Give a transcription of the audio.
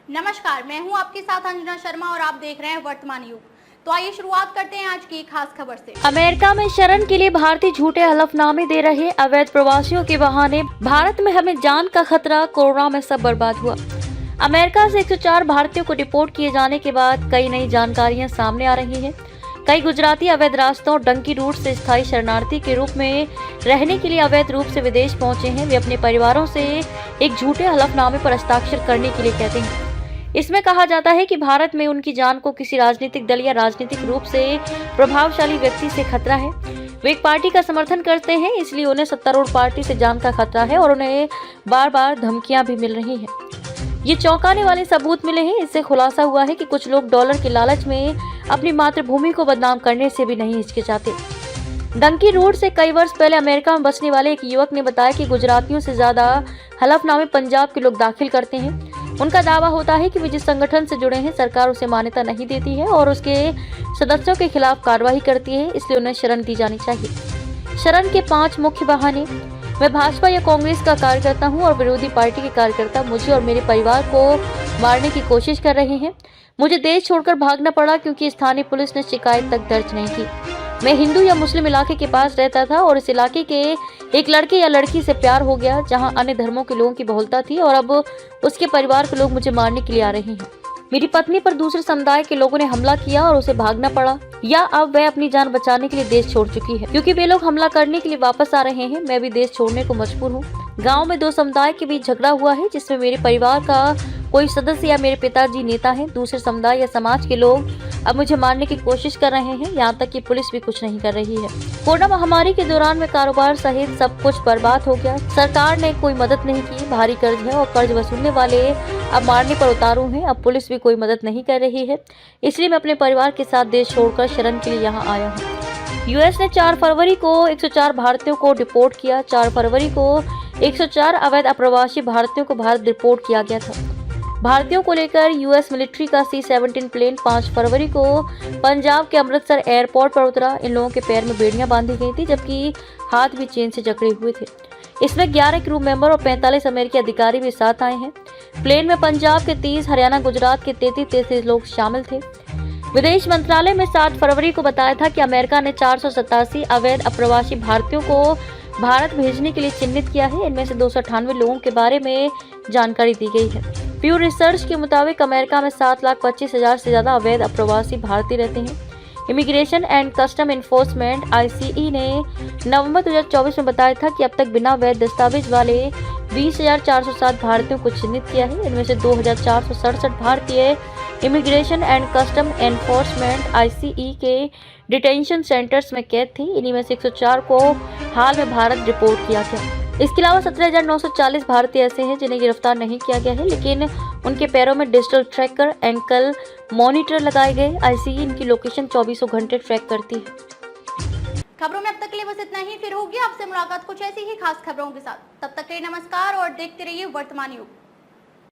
नमस्कार, मैं हूं आपके साथ अंजना शर्मा और आप देख रहे हैं वर्तमान युग। तो आइए शुरुआत करते हैं आज की खास खबर से। अमेरिका में शरण के लिए भारतीय झूठे हलफनामे दे रहे अवैध प्रवासियों के बहाने भारत में हमें जान का खतरा, कोरोना में सब बर्बाद हुआ। अमेरिका से 104 भारतीयों को डिपोर्ट किए जाने के बाद कई नई जानकारियां सामने आ रही हैं। कई गुजराती अवैध रास्तों और डंकी रूट से स्थायी शरणार्थी के रूप में रहने के लिए अवैध रूप से विदेश पहुंचे हैं। वे अपने परिवारों से एक झूठे हलफनामे पर हस्ताक्षर करने के लिए कहते हैं। इसमें कहा जाता है कि भारत में उनकी जान को किसी राजनीतिक दल या राजनीतिक रूप से प्रभावशाली व्यक्ति से खतरा है। वे एक पार्टी का समर्थन करते हैं, इसलिए उन्हें सत्तारूढ़ पार्टी से जान का खतरा है और उन्हें बार बार धमकियां भी मिल रही हैं। ये चौंकाने वाले सबूत मिले हैं। इससे खुलासा हुआ है कि कुछ लोग डॉलर के लालच में अपनी मातृभूमि को बदनाम करने से भी नहीं हिचकिचाते। डंकी रूट से कई वर्ष पहले अमेरिका में बसने वाले एक युवक ने बताया कि गुजरातियों से ज्यादा हलफनामे पंजाब के लोग दाखिल करते हैं। उनका दावा होता है कि वे जिस संगठन से जुड़े हैं सरकार उसे मान्यता नहीं देती है और उसके सदस्यों के खिलाफ कार्रवाई करती है, इसलिए उन्हें शरण दी जानी चाहिए। शरण के 5 मुख्य बहाने। मैं भाजपा या कांग्रेस का कार्यकर्ता हूं और विरोधी पार्टी के कार्यकर्ता मुझे और मेरे परिवार को मारने की कोशिश कर रहे हैं। मुझे देश छोड़कर भागना पड़ा क्योंकि स्थानीय पुलिस ने शिकायत तक दर्ज नहीं की। मैं हिंदू या मुस्लिम इलाके के पास रहता था और इस इलाके के एक लड़के या लड़की से प्यार हो गया जहां अन्य धर्मों के लोगों की बहुलता थी और अब उसके परिवार के लोग मुझे मारने के लिए आ रहे हैं। मेरी पत्नी पर दूसरे समुदाय के लोगों ने हमला किया और उसे भागना पड़ा, या अब वह अपनी जान बचाने के लिए देश छोड़ चुकी है। क्योंकि वे लोग हमला करने के लिए वापस आ रहे हैं, मैं भी देश छोड़ने को मजबूर हूँ। गाँव में 2 समुदाय के बीच झगड़ा हुआ है जिसमें मेरे परिवार का कोई सदस्य या मेरे पिताजी नेता हैं। दूसरे समुदाय या समाज के लोग अब मुझे मारने की कोशिश कर रहे हैं, यहाँ तक कि पुलिस भी कुछ नहीं कर रही है। कोरोना महामारी के दौरान में कारोबार सहित सब कुछ बर्बाद हो गया। सरकार ने कोई मदद नहीं की, भारी कर्ज है और कर्ज वसूलने वाले अब मारने पर उतारू हैं। अब पुलिस भी कोई मदद नहीं कर रही है, इसलिए मैं अपने परिवार के साथ देश छोड़कर शरण के लिए यहाँ आया हूँ। यूएस ने 4 फरवरी को 104 भारतीयों को डिपोर्ट किया। 4 फरवरी को 104 अवैध अप्रवासी भारतीयों को भारत डिपोर्ट किया गया था। भारतीयों को लेकर यूएस मिलिट्री का C-17 प्लेन 5 फरवरी को पंजाब के अमृतसर एयरपोर्ट पर उतरा। इन लोगों के पैर में बेड़ियां बांधी गई थी जबकि हाथ भी चेन से जकड़े हुए थे। इसमें 11 क्रू मेंबर और 45 अमेरिकी अधिकारी भी साथ आए हैं। प्लेन में पंजाब के 30, हरियाणा गुजरात के 33 लोग शामिल थे। विदेश मंत्रालय में 7 फरवरी को बताया था कि अमेरिका ने 487 अवैध अप्रवासी भारतीयों को भारत भेजने के लिए चिन्हित किया है। इनमें से 298 लोगों के बारे में जानकारी दी गई है। प्यू रिसर्च के मुताबिक अमेरिका में 7,25,000 से ज्यादा अवैध अप्रवासी भारतीय रहते हैं। Immigration and custom enforcement ICE ने नवंबर 2024 में बताया था कि अब तक बिना वैध दस्तावेज वाले 20,407 भारतीयों को चिन्हित किया है। इनमें से 2,467 भारतीय immigration and custom enforcement ICE के डिटेंशन सेंटर्स में कैद थे। इन्हीं में से 104 को हाल में भारत रिपोर्ट किया गया। इसके अलावा 17,940 भारतीय ऐसे हैं जिन्हें गिरफ्तार नहीं किया गया है, लेकिन उनके पैरों में डिजिटल ट्रैकर, एंकल मॉनिटर लगाए गए। ICE इनकी लोकेशन 24 घंटे ट्रैक करती है। खबरों में अब तक के लिए बस इतना ही। फिर होगी आपसे मुलाकात कुछ ऐसी ही खास खबरों के साथ। तब तक के लिए नमस्कार और देखते रहिए वर्तमान युग।